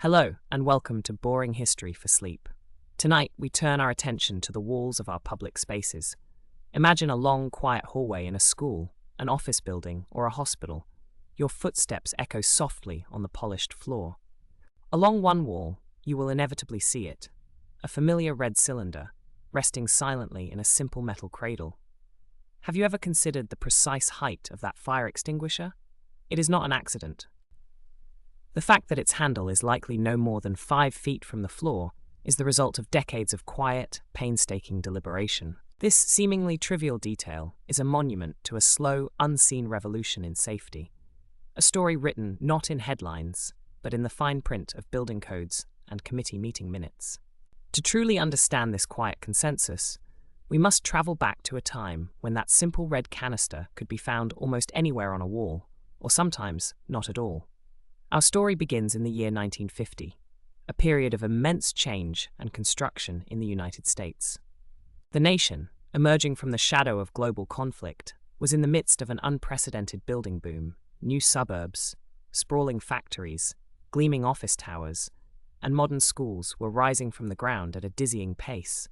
Hello, and welcome to Boring History for Sleep. Tonight, we turn our attention to the walls of our public spaces. Imagine a long, quiet hallway in a school, an office building, or a hospital. Your footsteps echo softly on the polished floor. Along one wall, you will inevitably see it, a familiar red cylinder, resting silently in a simple metal cradle. Have you ever considered the precise height of that fire extinguisher? It is not an accident. The fact that its handle is likely no more than 5 feet from the floor is the result of decades of quiet, painstaking deliberation. This seemingly trivial detail is a monument to a slow, unseen revolution in safety. A story written not in headlines, but in the fine print of building codes and committee meeting minutes. To truly understand this quiet consensus, we must travel back to a time when that simple red canister could be found almost anywhere on a wall, or sometimes not at all. Our story begins in the year 1950, a period of immense change and construction in the United States. The nation, emerging from the shadow of global conflict, was in the midst of an unprecedented building boom. New suburbs, sprawling factories, gleaming office towers, and modern schools were rising from the ground at a dizzying pace.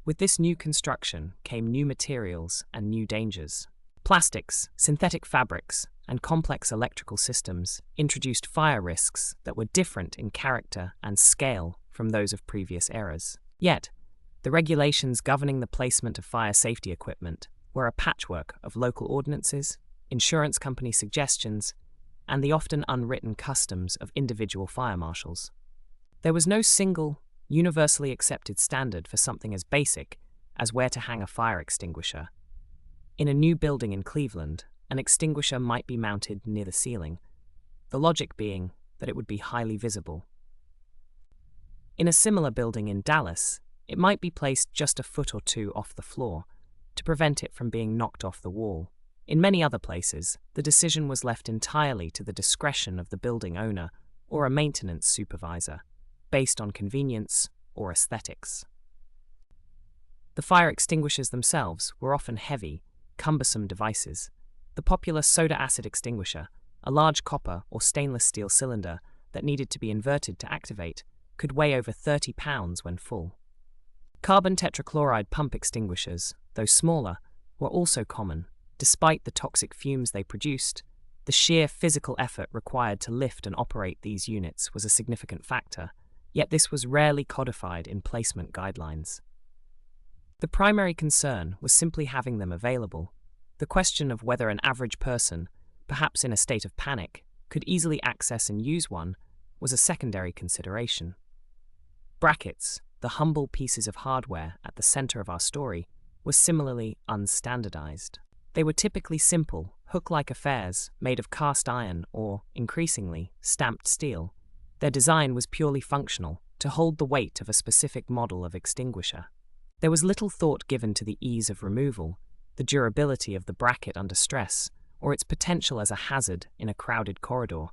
With this new construction came new materials and new dangers. Plastics, synthetic fabrics, and complex electrical systems introduced fire risks that were different in character and scale from those of previous eras. Yet, the regulations governing the placement of fire safety equipment were a patchwork of local ordinances, insurance company suggestions, and the often unwritten customs of individual fire marshals. There was no single, universally accepted standard for something as basic as where to hang a fire extinguisher. In a new building in Cleveland, an extinguisher might be mounted near the ceiling, the logic being that it would be highly visible. In a similar building in Dallas, it might be placed just a foot or two off the floor, to prevent it from being knocked off the wall. In many other places, the decision was left entirely to the discretion of the building owner or a maintenance supervisor, based on convenience or aesthetics. The fire extinguishers themselves were often heavy, cumbersome devices. The popular soda acid extinguisher, a large copper or stainless steel cylinder that needed to be inverted to activate, could weigh over 30 pounds when full. Carbon tetrachloride pump extinguishers, though smaller, were also common. Despite the toxic fumes they produced, the sheer physical effort required to lift and operate these units was a significant factor, yet this was rarely codified in placement guidelines. The primary concern was simply having them available. The question of whether an average person, perhaps in a state of panic, could easily access and use one was a secondary consideration. Brackets, the humble pieces of hardware at the center of our story, were similarly unstandardized. They were typically simple, hook-like affairs made of cast iron or, increasingly, stamped steel. Their design was purely functional, to hold the weight of a specific model of extinguisher. There was little thought given to the ease of removal, the durability of the bracket under stress, or its potential as a hazard in a crowded corridor.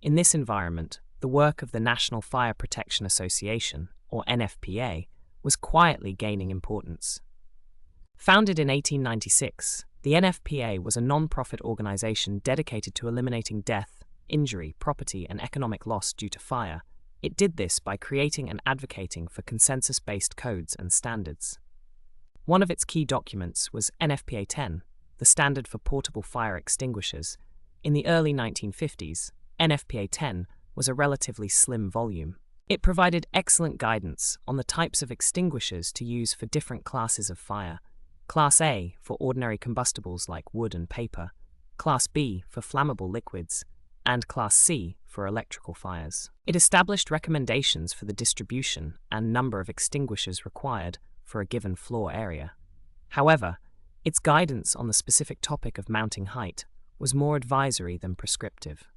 In this environment, the work of the National Fire Protection Association, or NFPA, was quietly gaining importance. Founded in 1896, the NFPA was a non-profit organization dedicated to eliminating death, injury, property, and economic loss due to fire. It did this by creating and advocating for consensus-based codes and standards. One of its key documents was NFPA 10, the standard for portable fire extinguishers. In the early 1950s, NFPA 10 was a relatively slim volume. It provided excellent guidance on the types of extinguishers to use for different classes of fire. Class A for ordinary combustibles like wood and paper, Class B for flammable liquids, and Class C for electrical fires. It established recommendations for the distribution and number of extinguishers required for a given floor area. However, its guidance on the specific topic of mounting height was more advisory than prescriptive.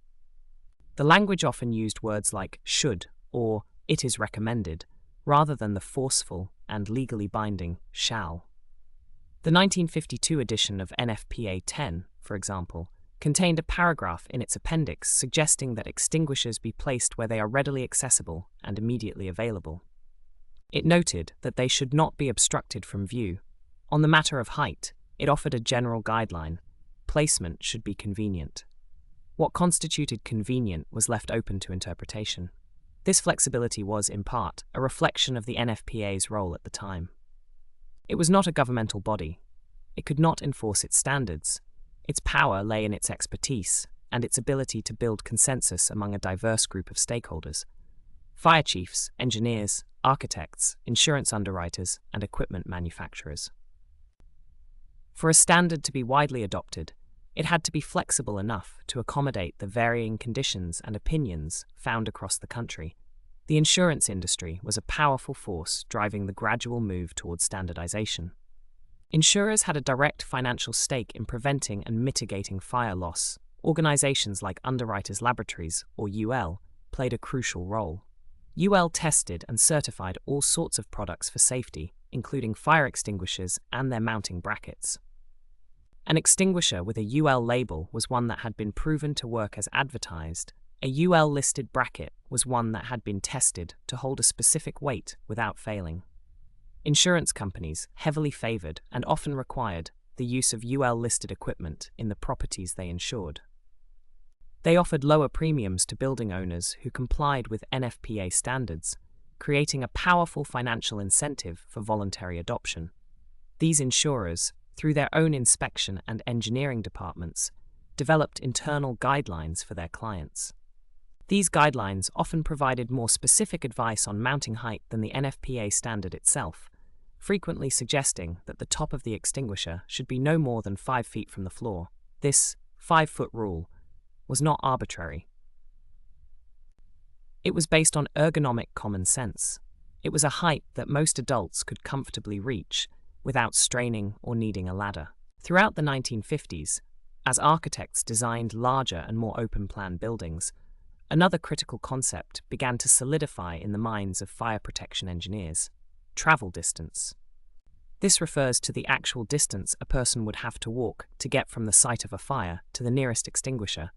The language often used words like should or it is recommended, rather than the forceful and legally binding shall. The 1952 edition of NFPA 10, for example, contained a paragraph in its appendix suggesting that extinguishers be placed where they are readily accessible and immediately available. It noted that they should not be obstructed from view. On the matter of height, it offered a general guideline: placement should be convenient. What constituted convenient was left open to interpretation. This flexibility was, in part, a reflection of the NFPA's role at the time. It was not a governmental body. It could not enforce its standards. Its power lay in its expertise and its ability to build consensus among a diverse group of stakeholders: fire chiefs, engineers, architects, insurance underwriters, and equipment manufacturers. For a standard to be widely adopted, it had to be flexible enough to accommodate the varying conditions and opinions found across the country. The insurance industry was a powerful force driving the gradual move towards standardization. Insurers had a direct financial stake in preventing and mitigating fire loss. Organizations like Underwriters Laboratories, or UL, played a crucial role. UL tested and certified all sorts of products for safety, including fire extinguishers and their mounting brackets. An extinguisher with a UL label was one that had been proven to work as advertised. A UL-listed bracket was one that had been tested to hold a specific weight without failing. Insurance companies heavily favored and often required the use of UL-listed equipment in the properties they insured. They offered lower premiums to building owners who complied with NFPA standards, creating a powerful financial incentive for voluntary adoption. These insurers, through their own inspection and engineering departments, developed internal guidelines for their clients. These guidelines often provided more specific advice on mounting height than the NFPA standard itself, frequently suggesting that the top of the extinguisher should be no more than 5 feet from the floor. This 5-foot rule was not arbitrary. It was based on ergonomic common sense. It was a height that most adults could comfortably reach without straining or needing a ladder. Throughout the 1950s, as architects designed larger and more open-plan buildings, another critical concept began to solidify in the minds of fire protection engineers: travel distance. This refers to the actual distance a person would have to walk to get from the site of a fire to the nearest extinguisher.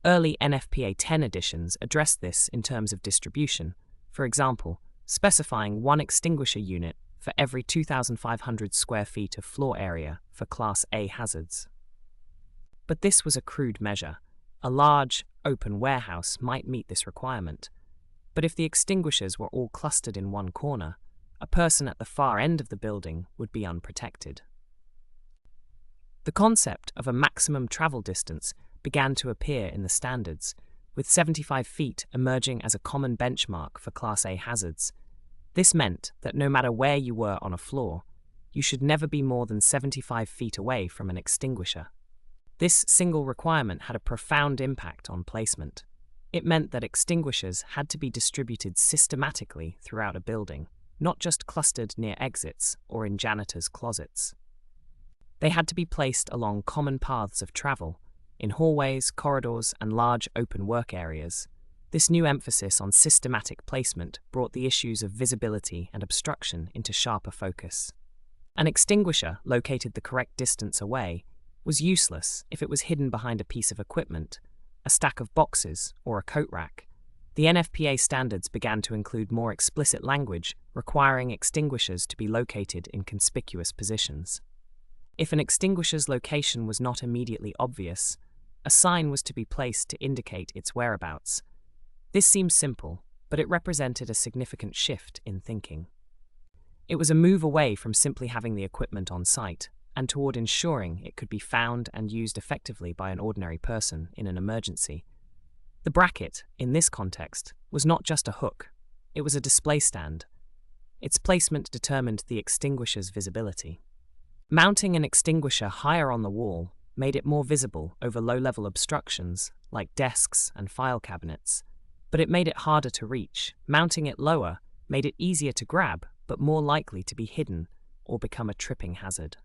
Early NFPA 10 editions addressed this in terms of distribution, for example, specifying 1 extinguisher unit for every 2,500 square feet of floor area for Class A hazards. But this was a crude measure. A large, open warehouse might meet this requirement, but if the extinguishers were all clustered in one corner, a person at the far end of the building would be unprotected. The concept of a maximum travel distance began to appear in the standards, with 75 feet emerging as a common benchmark for Class A hazards. This meant that no matter where you were on a floor, you should never be more than 75 feet away from an extinguisher. This single requirement had a profound impact on placement. It meant that extinguishers had to be distributed systematically throughout a building, not just clustered near exits or in janitors' closets. They had to be placed along common paths of travel, in hallways, corridors, and large open work areas. This new emphasis on systematic placement brought the issues of visibility and obstruction into sharper focus. An extinguisher located the correct distance away was useless if it was hidden behind a piece of equipment, a stack of boxes, or a coat rack. The NFPA standards began to include more explicit language requiring extinguishers to be located in conspicuous positions. If an extinguisher's location was not immediately obvious, a sign was to be placed to indicate its whereabouts. This seems simple, but it represented a significant shift in thinking. It was a move away from simply having the equipment on site and toward ensuring it could be found and used effectively by an ordinary person in an emergency. The bracket, in this context, was not just a hook, it was a display stand. Its placement determined the extinguisher's visibility. Mounting an extinguisher higher on the wall made it more visible over low-level obstructions like desks and file cabinets, but it made it harder to reach. Mounting it lower made it easier to grab, but more likely to be hidden or become a tripping hazard.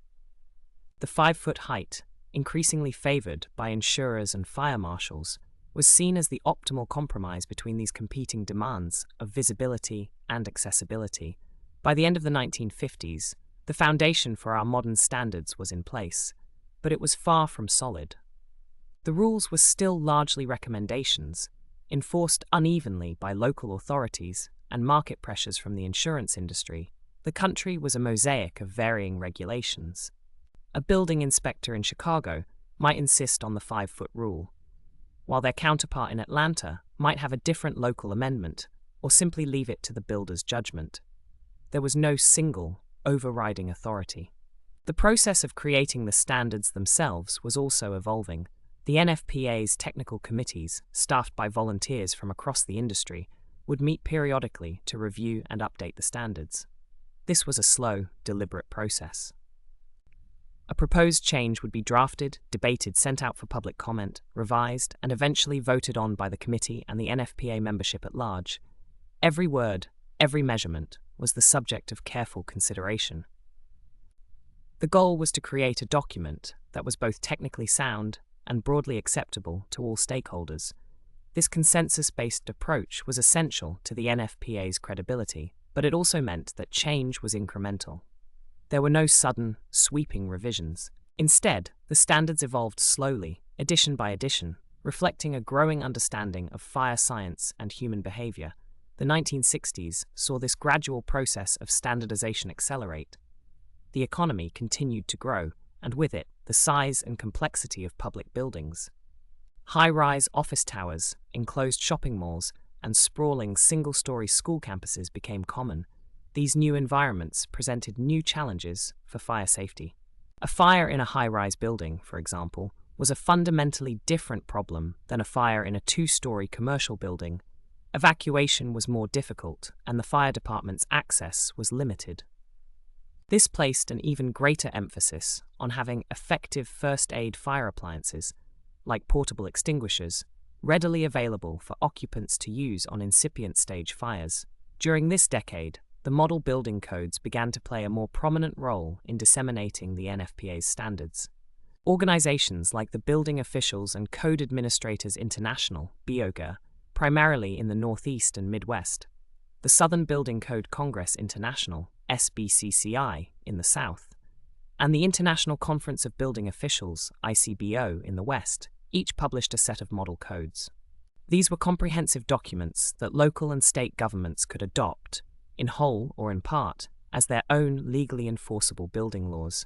The 5-foot height, increasingly favored by insurers and fire marshals, was seen as the optimal compromise between these competing demands of visibility and accessibility. By the end of the 1950s, the foundation for our modern standards was in place, but it was far from solid. The rules were still largely recommendations, enforced unevenly by local authorities and market pressures from the insurance industry. The country was a mosaic of varying regulations. A building inspector in Chicago might insist on the 5-foot rule, while their counterpart in Atlanta might have a different local amendment, or simply leave it to the builder's judgment. There was no single, overriding authority. The process of creating the standards themselves was also evolving. The NFPA's technical committees, staffed by volunteers from across the industry, would meet periodically to review and update the standards. This was a slow, deliberate process. A proposed change would be drafted, debated, sent out for public comment, revised, and eventually voted on by the committee and the NFPA membership at large. Every word, every measurement, was the subject of careful consideration. The goal was to create a document that was both technically sound and broadly acceptable to all stakeholders. This consensus-based approach was essential to the NFPA's credibility, but it also meant that change was incremental. There were no sudden, sweeping revisions. Instead, the standards evolved slowly, edition by edition, reflecting a growing understanding of fire science and human behavior. The 1960s saw this gradual process of standardization accelerate. The economy continued to grow, and with it, the size and complexity of public buildings. High-rise office towers, enclosed shopping malls, and sprawling single-story school campuses became common. These new environments presented new challenges for fire safety. A fire in a high-rise building, for example, was a fundamentally different problem than a fire in a two-story commercial building. Evacuation was more difficult, and the fire department's access was limited. This placed an even greater emphasis on having effective first aid fire appliances, like portable extinguishers, readily available for occupants to use on incipient stage fires. During this decade, the model building codes began to play a more prominent role in disseminating the NFPA's standards. Organizations like the Building Officials and Code Administrators International, BOGA, primarily in the Northeast and Midwest, the Southern Building Code Congress International, SBCCI, in the South, and the International Conference of Building Officials, ICBO, in the West, each published a set of model codes. These were comprehensive documents that local and state governments could adopt, in whole or in part, as their own legally enforceable building laws.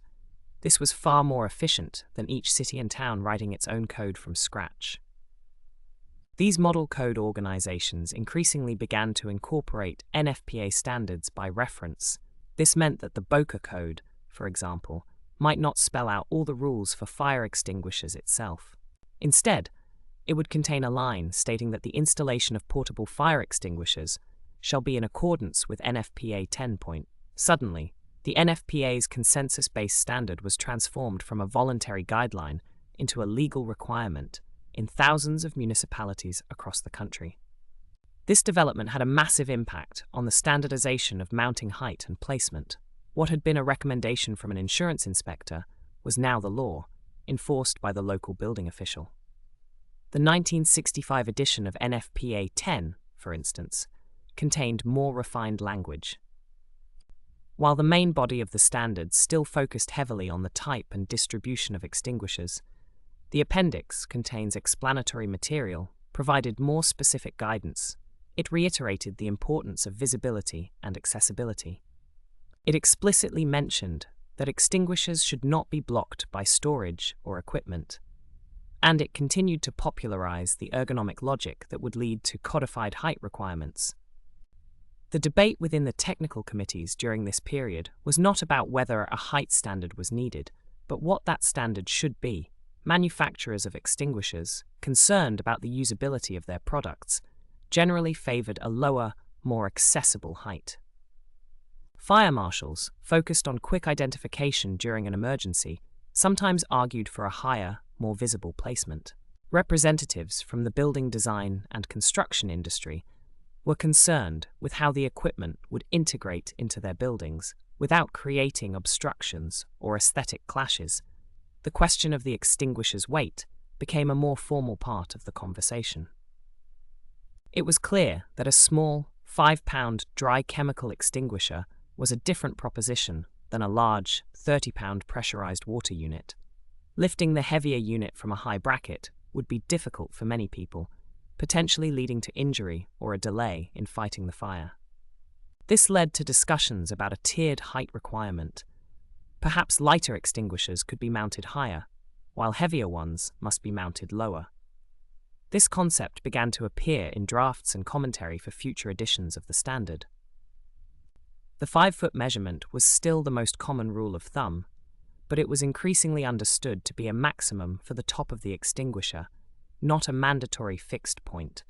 This was far more efficient than each city and town writing its own code from scratch. These model code organizations increasingly began to incorporate NFPA standards by reference. This meant that the BOCA code, for example, might not spell out all the rules for fire extinguishers itself. Instead, it would contain a line stating that the installation of portable fire extinguishers shall be in accordance with NFPA 10. Suddenly, the NFPA's consensus-based standard was transformed from a voluntary guideline into a legal requirement in thousands of municipalities across the country. This development had a massive impact on the standardization of mounting height and placement. What had been a recommendation from an insurance inspector was now the law, enforced by the local building official. The 1965 edition of NFPA 10, for instance, contained more refined language. While the main body of the standards still focused heavily on the type and distribution of extinguishers, the appendix contains explanatory material, provided more specific guidance. It reiterated the importance of visibility and accessibility. It explicitly mentioned that extinguishers should not be blocked by storage or equipment, and it continued to popularize the ergonomic logic that would lead to codified height requirements. The debate within the technical committees during this period was not about whether a height standard was needed, but what that standard should be. Manufacturers of extinguishers, concerned about the usability of their products, generally favored a lower, more accessible height. Fire marshals, focused on quick identification during an emergency, sometimes argued for a higher, more visible placement. Representatives from the building design and construction industry were concerned with how the equipment would integrate into their buildings without creating obstructions or aesthetic clashes. The question of the extinguisher's weight became a more formal part of the conversation. It was clear that a small, 5-pound dry chemical extinguisher was a different proposition than a large, 30-pound pressurized water unit. Lifting the heavier unit from a high bracket would be difficult for many people, potentially leading to injury or a delay in fighting the fire. This led to discussions about a tiered height requirement. Perhaps lighter extinguishers could be mounted higher, while heavier ones must be mounted lower. This concept began to appear in drafts and commentary for future editions of the standard. The 5-foot measurement was still the most common rule of thumb, but it was increasingly understood to be a maximum for the top of the extinguisher, not a mandatory fixed point.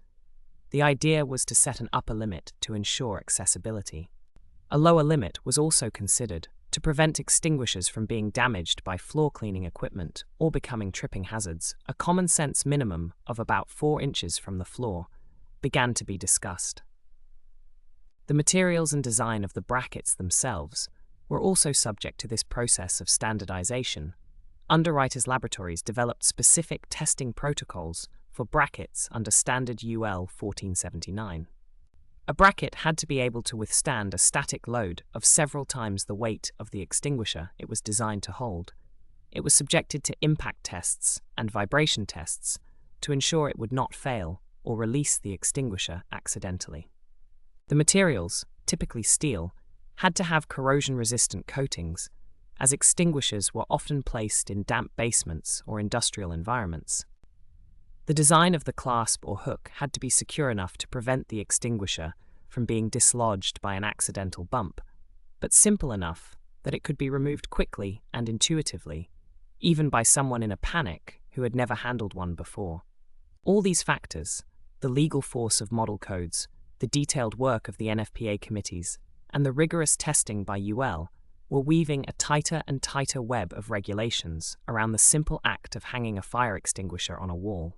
The idea was to set an upper limit to ensure accessibility. A lower limit was also considered to prevent extinguishers from being damaged by floor cleaning equipment or becoming tripping hazards. A common sense minimum of about 4 inches from the floor began to be discussed. The materials and design of the brackets themselves were also subject to this process of standardization. Underwriters' laboratories developed specific testing protocols for brackets under Standard UL 1479. A bracket had to be able to withstand a static load of several times the weight of the extinguisher it was designed to hold. It was subjected to impact tests and vibration tests to ensure it would not fail or release the extinguisher accidentally. The materials, typically steel, had to have corrosion-resistant coatings, as extinguishers were often placed in damp basements or industrial environments. The design of the clasp or hook had to be secure enough to prevent the extinguisher from being dislodged by an accidental bump, but simple enough that it could be removed quickly and intuitively, even by someone in a panic who had never handled one before. All these factors, the legal force of model codes, the detailed work of the NFPA committees, and the rigorous testing by UL, were weaving a tighter and tighter web of regulations around the simple act of hanging a fire extinguisher on a wall.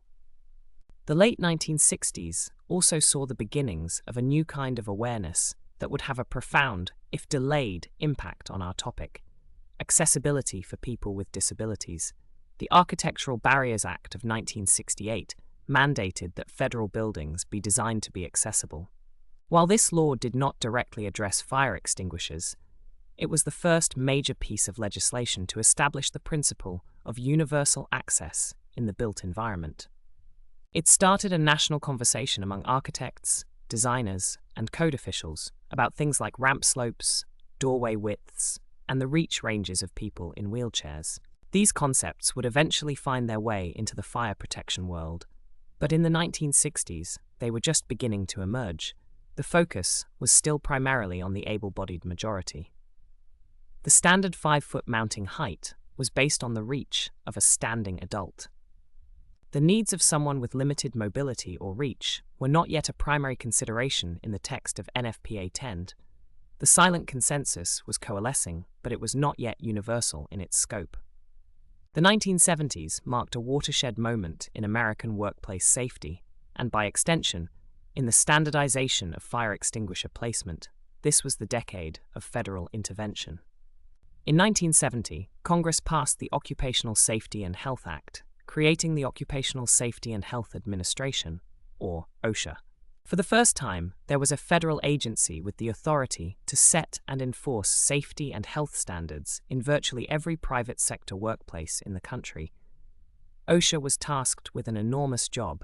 The late 1960s also saw the beginnings of a new kind of awareness that would have a profound, if delayed, impact on our topic: accessibility for people with disabilities. The Architectural Barriers Act of 1968 mandated that federal buildings be designed to be accessible. While this law did not directly address fire extinguishers, it was the first major piece of legislation to establish the principle of universal access in the built environment. It started a national conversation among architects, designers, and code officials about things like ramp slopes, doorway widths, and the reach ranges of people in wheelchairs. These concepts would eventually find their way into the fire protection world, but in the 1960s, they were just beginning to emerge. The focus was still primarily on the able-bodied majority. The standard 5-foot mounting height was based on the reach of a standing adult. The needs of someone with limited mobility or reach were not yet a primary consideration in the text of NFPA 10. The silent consensus was coalescing, but it was not yet universal in its scope. The 1970s marked a watershed moment in American workplace safety, and by extension, in the standardization of fire extinguisher placement. This was the decade of federal intervention. In 1970, Congress passed the Occupational Safety and Health Act, creating the Occupational Safety and Health Administration, or OSHA. For the first time, there was a federal agency with the authority to set and enforce safety and health standards in virtually every private sector workplace in the country. OSHA was tasked with an enormous job: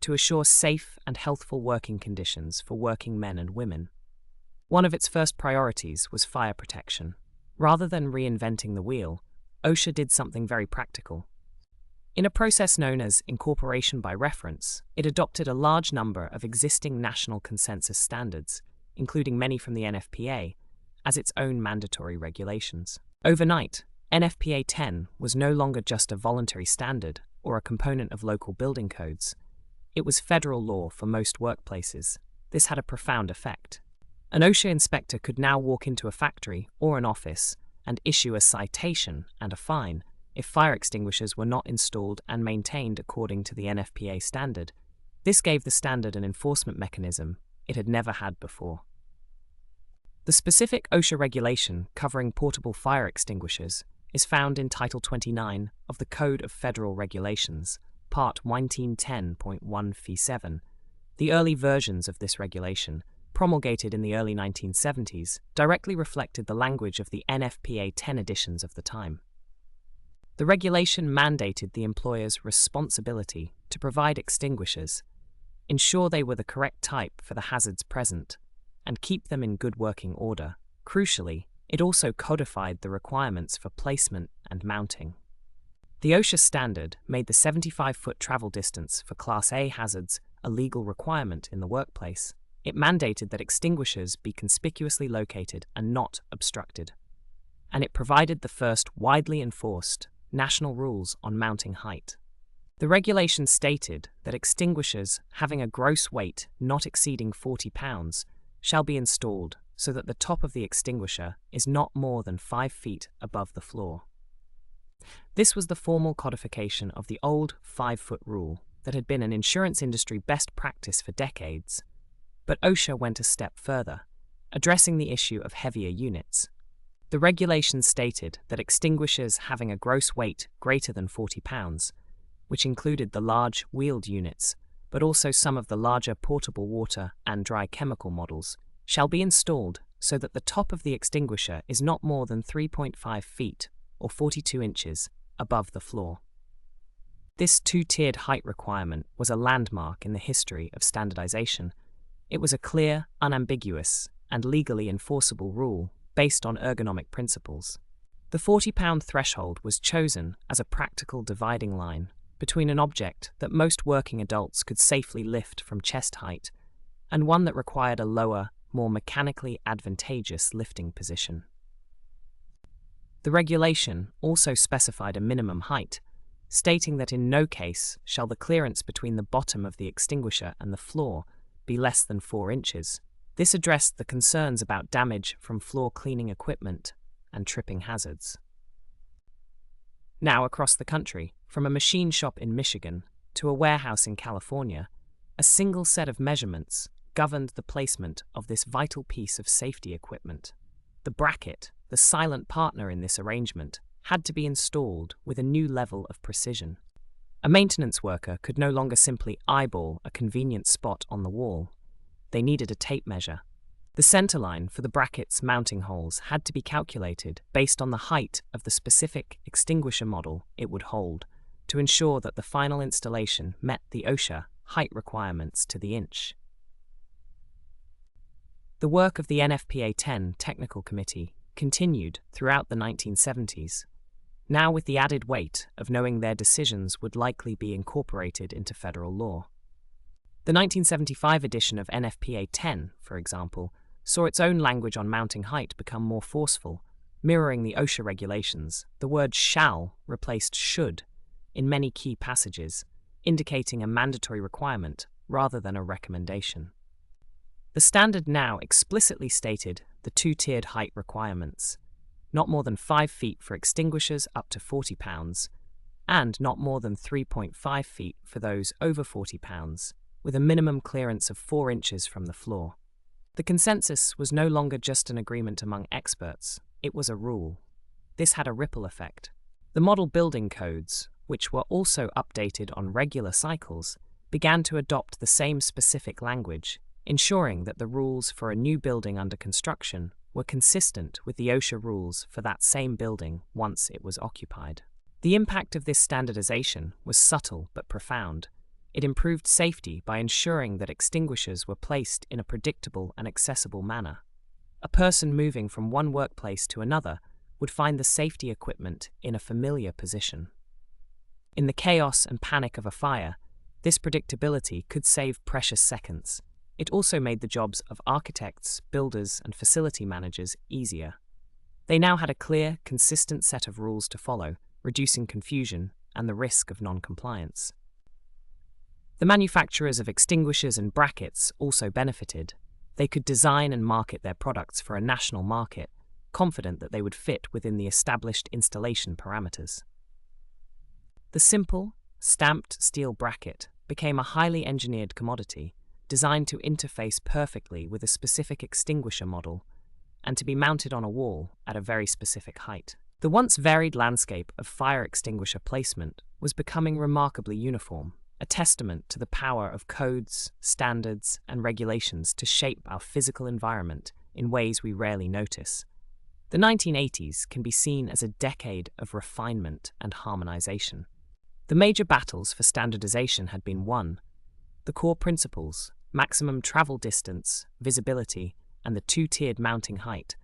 to assure safe and healthful working conditions for working men and women. One of its first priorities was fire protection. Rather than reinventing the wheel, OSHA did something very practical. In a process known as incorporation by reference, it adopted a large number of existing national consensus standards, including many from the NFPA, as its own mandatory regulations. Overnight, NFPA 10 was no longer just a voluntary standard or a component of local building codes. It was federal law for most workplaces. This had a profound effect. An OSHA inspector could now walk into a factory or an office and issue a citation and a fine if fire extinguishers were not installed and maintained according to the NFPA standard. This gave the standard an enforcement mechanism it had never had before. The specific OSHA regulation covering portable fire extinguishers is found in Title 29 of the Code of Federal Regulations, Part 1910.1 Fee 7. The early versions of this regulation, promulgated in the early 1970s, directly reflected the language of the NFPA 10 editions of the time. The regulation mandated the employer's responsibility to provide extinguishers, ensure they were the correct type for the hazards present, and keep them in good working order. Crucially, it also codified the requirements for placement and mounting. The OSHA standard made the 75-foot travel distance for Class A hazards a legal requirement in the workplace. It mandated that extinguishers be conspicuously located and not obstructed. And it provided the first widely enforced national rules on mounting height. The regulation stated that extinguishers having a gross weight not exceeding 40 pounds shall be installed so that the top of the extinguisher is not more than 5 feet above the floor. This was the formal codification of the old 5-foot rule that had been an insurance industry best practice for decades. But OSHA went a step further, addressing the issue of heavier units. The regulations stated that extinguishers having a gross weight greater than 40 pounds, which included the large wheeled units, but also some of the larger portable water and dry chemical models, shall be installed so that the top of the extinguisher is not more than 3.5 feet, or 42 inches, above the floor. This two-tiered height requirement was a landmark in the history of standardization. It was a clear, unambiguous, and legally enforceable rule based on ergonomic principles. The 40-pound threshold was chosen as a practical dividing line between an object that most working adults could safely lift from chest height and one that required a lower, more mechanically advantageous lifting position. The regulation also specified a minimum height, stating that in no case shall the clearance between the bottom of the extinguisher and the floor be less than 4 inches. This addressed the concerns about damage from floor cleaning equipment and tripping hazards. Now, across the country, from a machine shop in Michigan to a warehouse in California, a single set of measurements governed the placement of this vital piece of safety equipment. The bracket, the silent partner in this arrangement, had to be installed with a new level of precision. A maintenance worker could no longer simply eyeball a convenient spot on the wall. They needed a tape measure. The centerline for the bracket's mounting holes had to be calculated based on the height of the specific extinguisher model it would hold, to ensure that the final installation met the OSHA height requirements to the inch. The work of the NFPA 10 Technical Committee continued throughout the 1970s, now with the added weight of knowing their decisions would likely be incorporated into federal law. The 1975 edition of NFPA 10, for example, saw its own language on mounting height become more forceful, mirroring the OSHA regulations. The word shall replaced should in many key passages, indicating a mandatory requirement rather than a recommendation. The standard now explicitly stated the two-tiered height requirements: not more than 5 feet for extinguishers up to 40 pounds, and not more than 3.5 feet for those over 40 pounds, with a minimum clearance of 4 inches from the floor. The consensus was no longer just an agreement among experts, it was a rule. This had a ripple effect. The model building codes, which were also updated on regular cycles, began to adopt the same specific language, ensuring that the rules for a new building under construction were consistent with the OSHA rules for that same building once it was occupied. The impact of this standardization was subtle but profound. It improved safety by ensuring that extinguishers were placed in a predictable and accessible manner. A person moving from one workplace to another would find the safety equipment in a familiar position. In the chaos and panic of a fire, this predictability could save precious seconds. It also made the jobs of architects, builders, and facility managers easier. They now had a clear, consistent set of rules to follow, reducing confusion and the risk of non-compliance. The manufacturers of extinguishers and brackets also benefited. They could design and market their products for a national market, confident that they would fit within the established installation parameters. The simple, stamped steel bracket became a highly engineered commodity, designed to interface perfectly with a specific extinguisher model and to be mounted on a wall at a very specific height. The once varied landscape of fire extinguisher placement was becoming remarkably uniform, a testament to the power of codes, standards, and regulations to shape our physical environment in ways we rarely notice. The 1980s can be seen as a decade of refinement and harmonization. The major battles for standardization had been won. The core principles, maximum travel distance, visibility, and the two-tiered mounting height,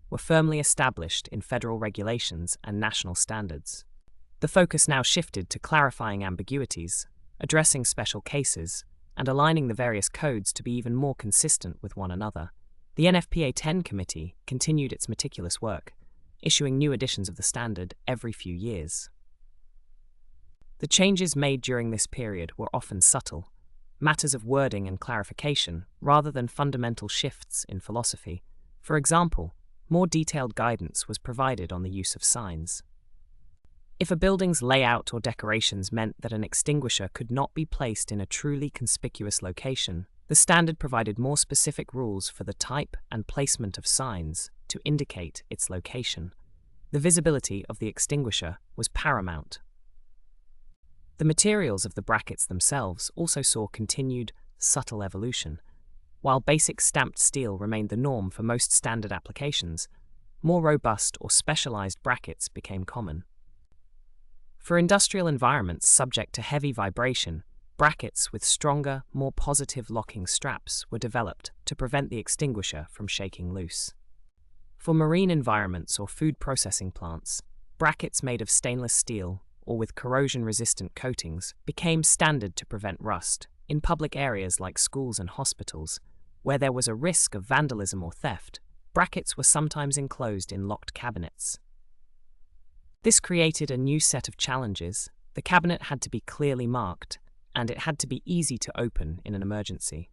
were firmly established in federal regulations and national standards. The focus now shifted to clarifying ambiguities, addressing special cases, and aligning the various codes to be even more consistent with one another. The NFPA 10 committee continued its meticulous work, issuing new editions of the standard every few years. The changes made during this period were often subtle, matters of wording and clarification rather than fundamental shifts in philosophy. For example, more detailed guidance was provided on the use of signs. If a building's layout or decorations meant that an extinguisher could not be placed in a truly conspicuous location, the standard provided more specific rules for the type and placement of signs to indicate its location. The visibility of the extinguisher was paramount. The materials of the brackets themselves also saw continued, subtle evolution. While basic stamped steel remained the norm for most standard applications, more robust or specialized brackets became common. For industrial environments subject to heavy vibration, brackets with stronger, more positive locking straps were developed to prevent the extinguisher from shaking loose. For marine environments or food processing plants, brackets made of stainless steel or with corrosion-resistant coatings became standard to prevent rust. In public areas like schools and hospitals, where there was a risk of vandalism or theft, brackets were sometimes enclosed in locked cabinets. This created a new set of challenges. The cabinet had to be clearly marked, and it had to be easy to open in an emergency.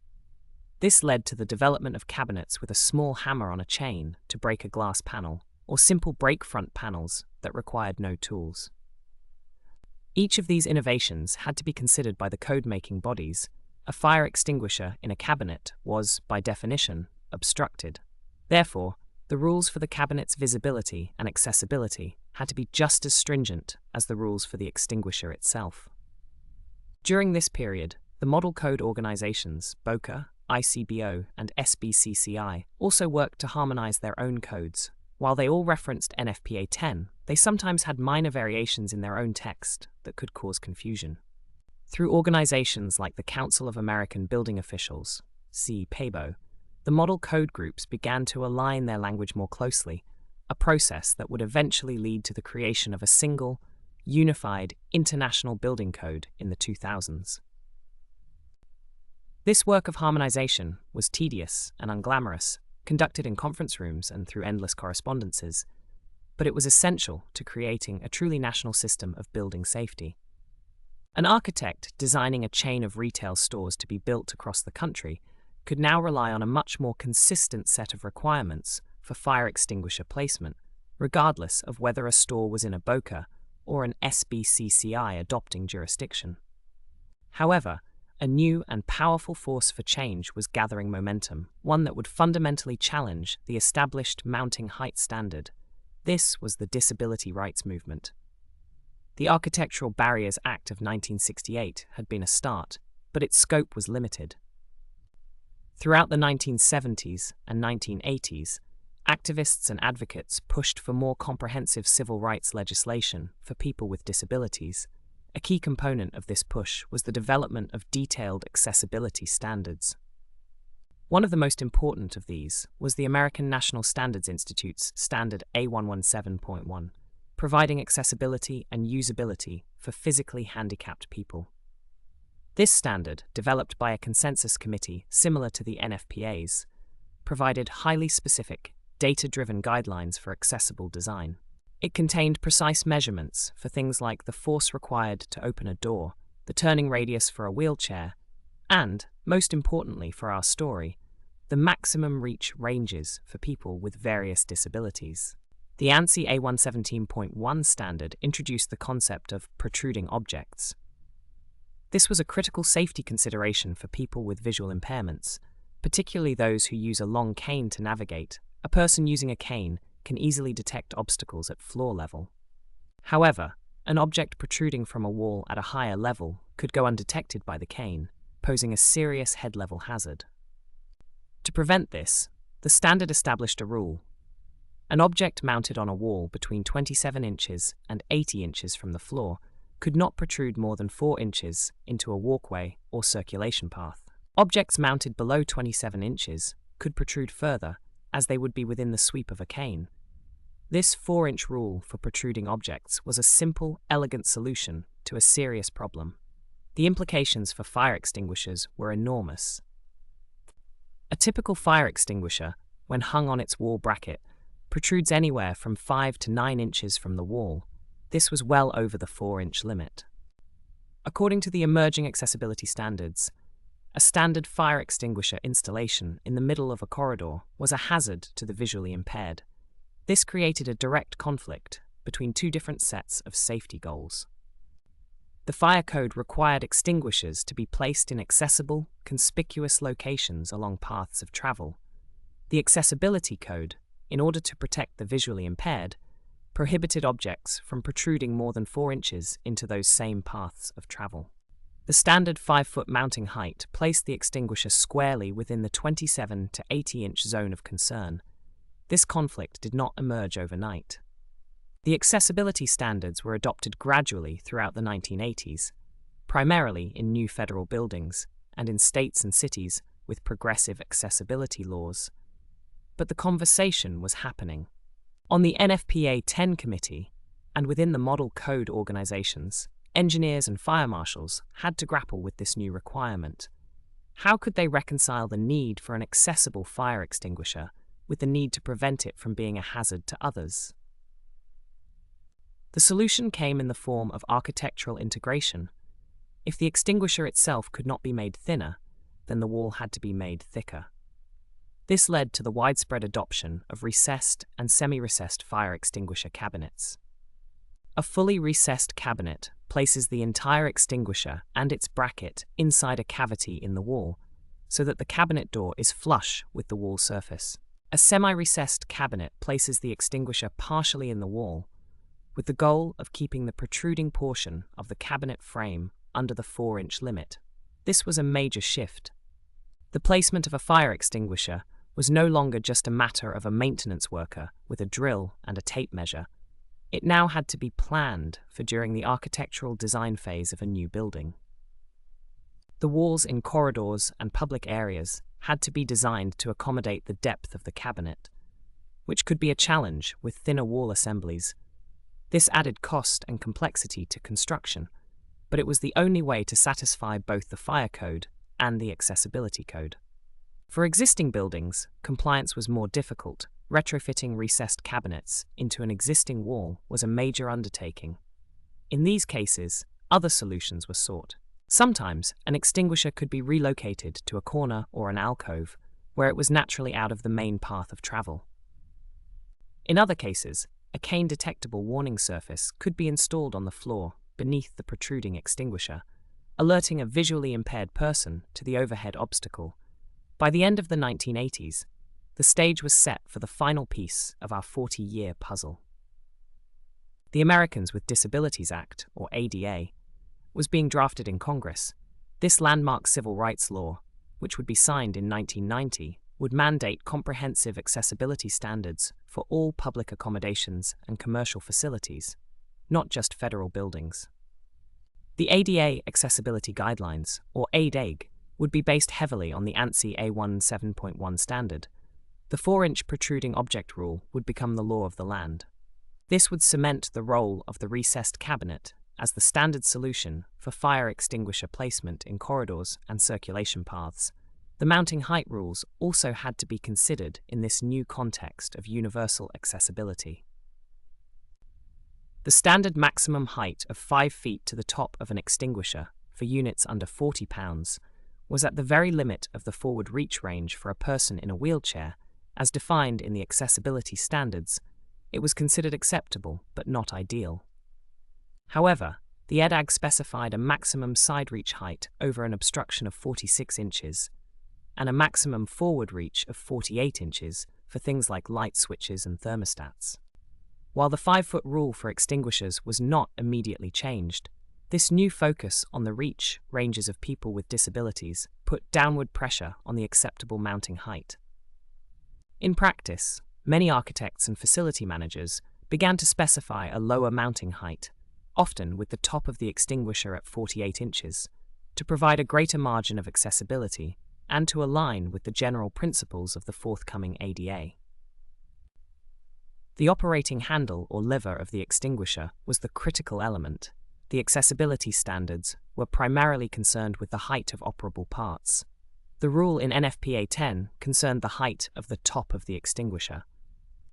This led to the development of cabinets with a small hammer on a chain to break a glass panel, or simple break front panels that required no tools. Each of these innovations had to be considered by the code-making bodies. A fire extinguisher in a cabinet was, by definition, obstructed. Therefore, the rules for the cabinet's visibility and accessibility had to be just as stringent as the rules for the extinguisher itself. During this period, the model code organizations, BOCA, ICBO, and SBCCI, also worked to harmonize their own codes. While they all referenced NFPA 10, they sometimes had minor variations in their own text that could cause confusion. Through organizations like the Council of American Building Officials, CPABO, the model code groups began to align their language more closely, a process that would eventually lead to the creation of a single, unified international building code in the 2000s. This work of harmonization was tedious and unglamorous, conducted in conference rooms and through endless correspondences, but it was essential to creating a truly national system of building safety. An architect designing a chain of retail stores to be built across the country could now rely on a much more consistent set of requirements for fire extinguisher placement, regardless of whether a store was in a BOCA or an SBCCI adopting jurisdiction. However, a new and powerful force for change was gathering momentum, one that would fundamentally challenge the established mounting height standard. This was the disability rights movement. The Architectural Barriers Act of 1968 had been a start, but its scope was limited. Throughout the 1970s and 1980s, activists and advocates pushed for more comprehensive civil rights legislation for people with disabilities. A key component of this push was the development of detailed accessibility standards. One of the most important of these was the American National Standards Institute's Standard A117.1, providing accessibility and usability for physically handicapped people. This standard, developed by a consensus committee similar to the NFPA's, provided highly specific, data-driven guidelines for accessible design. It contained precise measurements for things like the force required to open a door, the turning radius for a wheelchair, and, most importantly for our story, the maximum reach ranges for people with various disabilities. The ANSI A117.1 standard introduced the concept of protruding objects. This was a critical safety consideration for people with visual impairments, particularly those who use a long cane to navigate. A person using a cane can easily detect obstacles at floor level. However, an object protruding from a wall at a higher level could go undetected by the cane, posing a serious head-level hazard. To prevent this, the standard established a rule. An object mounted on a wall between 27 inches and 80 inches from the floor could not protrude more than 4 inches into a walkway or circulation path. Objects mounted below 27 inches could protrude further, as they would be within the sweep of a cane. This 4-inch rule for protruding objects was a simple, elegant solution to a serious problem. The implications for fire extinguishers were enormous. A typical fire extinguisher, when hung on its wall bracket, protrudes anywhere from 5 to 9 inches from the wall. This was well over the 4-inch limit. According to the emerging accessibility standards, a standard fire extinguisher installation in the middle of a corridor was a hazard to the visually impaired. This created a direct conflict between two different sets of safety goals. The fire code required extinguishers to be placed in accessible, conspicuous locations along paths of travel. The accessibility code, in order to protect the visually impaired, prohibited objects from protruding more than 4 inches into those same paths of travel. The standard 5-foot mounting height placed the extinguisher squarely within the 27 to 80-inch zone of concern. This conflict did not emerge overnight. The accessibility standards were adopted gradually throughout the 1980s, primarily in new federal buildings and in states and cities with progressive accessibility laws. But the conversation was happening. On the NFPA 10 committee, and within the model code organizations, engineers and fire marshals had to grapple with this new requirement. How could they reconcile the need for an accessible fire extinguisher with the need to prevent it from being a hazard to others? The solution came in the form of architectural integration. If the extinguisher itself could not be made thinner, then the wall had to be made thicker. This led to the widespread adoption of recessed and semi-recessed fire extinguisher cabinets. A fully recessed cabinet places the entire extinguisher and its bracket inside a cavity in the wall, so that the cabinet door is flush with the wall surface. A semi-recessed cabinet places the extinguisher partially in the wall, with the goal of keeping the protruding portion of the cabinet frame under the 4-inch limit. This was a major shift. The placement of a fire extinguisher was no longer just a matter of a maintenance worker with a drill and a tape measure. It now had to be planned for during the architectural design phase of a new building. The walls in corridors and public areas had to be designed to accommodate the depth of the cabinet, which could be a challenge with thinner wall assemblies. This added cost and complexity to construction, but it was the only way to satisfy both the fire code and the accessibility code. For existing buildings, compliance was more difficult. Retrofitting recessed cabinets into an existing wall was a major undertaking. In these cases, other solutions were sought. Sometimes, an extinguisher could be relocated to a corner or an alcove, where it was naturally out of the main path of travel. In other cases, a cane-detectable warning surface could be installed on the floor beneath the protruding extinguisher, alerting a visually impaired person to the overhead obstacle. By the end of the 1980s, the stage was set for the final piece of our 40-year puzzle. The Americans with Disabilities Act, or ADA, was being drafted in Congress. This landmark civil rights law, which would be signed in 1990, would mandate comprehensive accessibility standards for all public accommodations and commercial facilities, not just federal buildings. The ADA Accessibility Guidelines, or ADAG, would be based heavily on the ANSI A1 7.1 standard. The 4-inch protruding object rule would become the law of the land. This would cement the role of the recessed cabinet as the standard solution for fire extinguisher placement in corridors and circulation paths. The mounting height rules also had to be considered in this new context of universal accessibility. The standard maximum height of 5 feet to the top of an extinguisher for units under 40 pounds was at the very limit of the forward reach range for a person in a wheelchair. As defined in the accessibility standards, it was considered acceptable but not ideal. However, the ADAG specified a maximum side reach height over an obstruction of 46 inches and a maximum forward reach of 48 inches for things like light switches and thermostats. While the 5-foot rule for extinguishers was not immediately changed, this new focus on the reach ranges of people with disabilities put downward pressure on the acceptable mounting height. In practice, many architects and facility managers began to specify a lower mounting height, often with the top of the extinguisher at 48 inches, to provide a greater margin of accessibility and to align with the general principles of the forthcoming ADA. The operating handle or lever of the extinguisher was the critical element. The accessibility standards were primarily concerned with the height of operable parts. The rule in NFPA 10 concerned the height of the top of the extinguisher.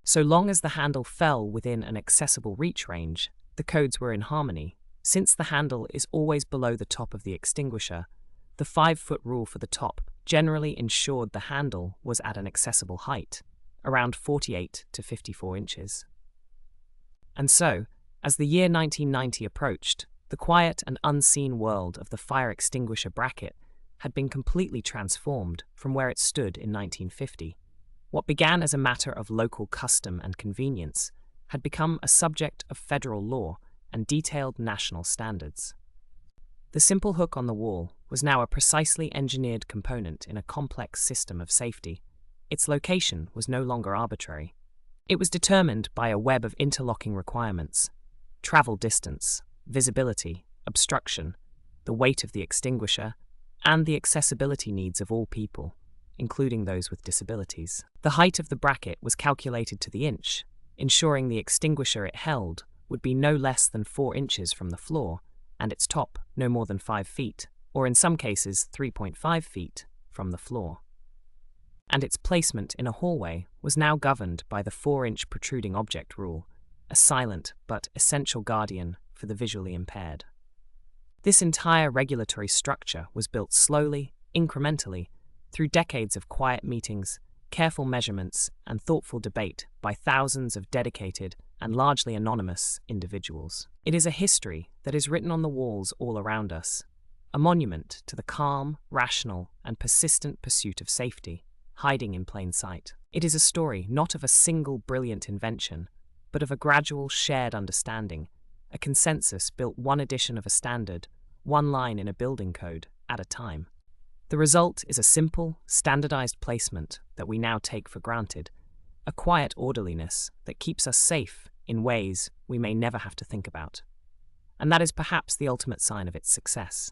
So long as the handle fell within an accessible reach range, the codes were in harmony. Since the handle is always below the top of the extinguisher, the 5-foot rule for the top generally ensured the handle was at an accessible height, around 48 to 54 inches. And so, as the year 1990 approached, the quiet and unseen world of the fire extinguisher bracket had been completely transformed from where it stood in 1950. What began as a matter of local custom and convenience had become a subject of federal law and detailed national standards. The simple hook on the wall was now a precisely engineered component in a complex system of safety. Its location was no longer arbitrary. It was determined by a web of interlocking requirements: travel distance, visibility, obstruction, the weight of the extinguisher, and the accessibility needs of all people, including those with disabilities. The height of the bracket was calculated to the inch, ensuring the extinguisher it held would be no less than 4 inches from the floor, and its top no more than 5 feet, or in some cases 3.5 feet, from the floor. And its placement in a hallway was now governed by the 4-inch protruding object rule, a silent but essential guardian for the visually impaired. This entire regulatory structure was built slowly, incrementally, through decades of quiet meetings, careful measurements, and thoughtful debate by thousands of dedicated and largely anonymous individuals. It is a history that is written on the walls all around us, a monument to the calm, rational, and persistent pursuit of safety, hiding in plain sight. It is a story not of a single brilliant invention, but of a gradual shared understanding, a consensus built one edition of a standard, one line in a building code, at a time. The result is a simple, standardized placement that we now take for granted, a quiet orderliness that keeps us safe in ways we may never have to think about. And that is perhaps the ultimate sign of its success.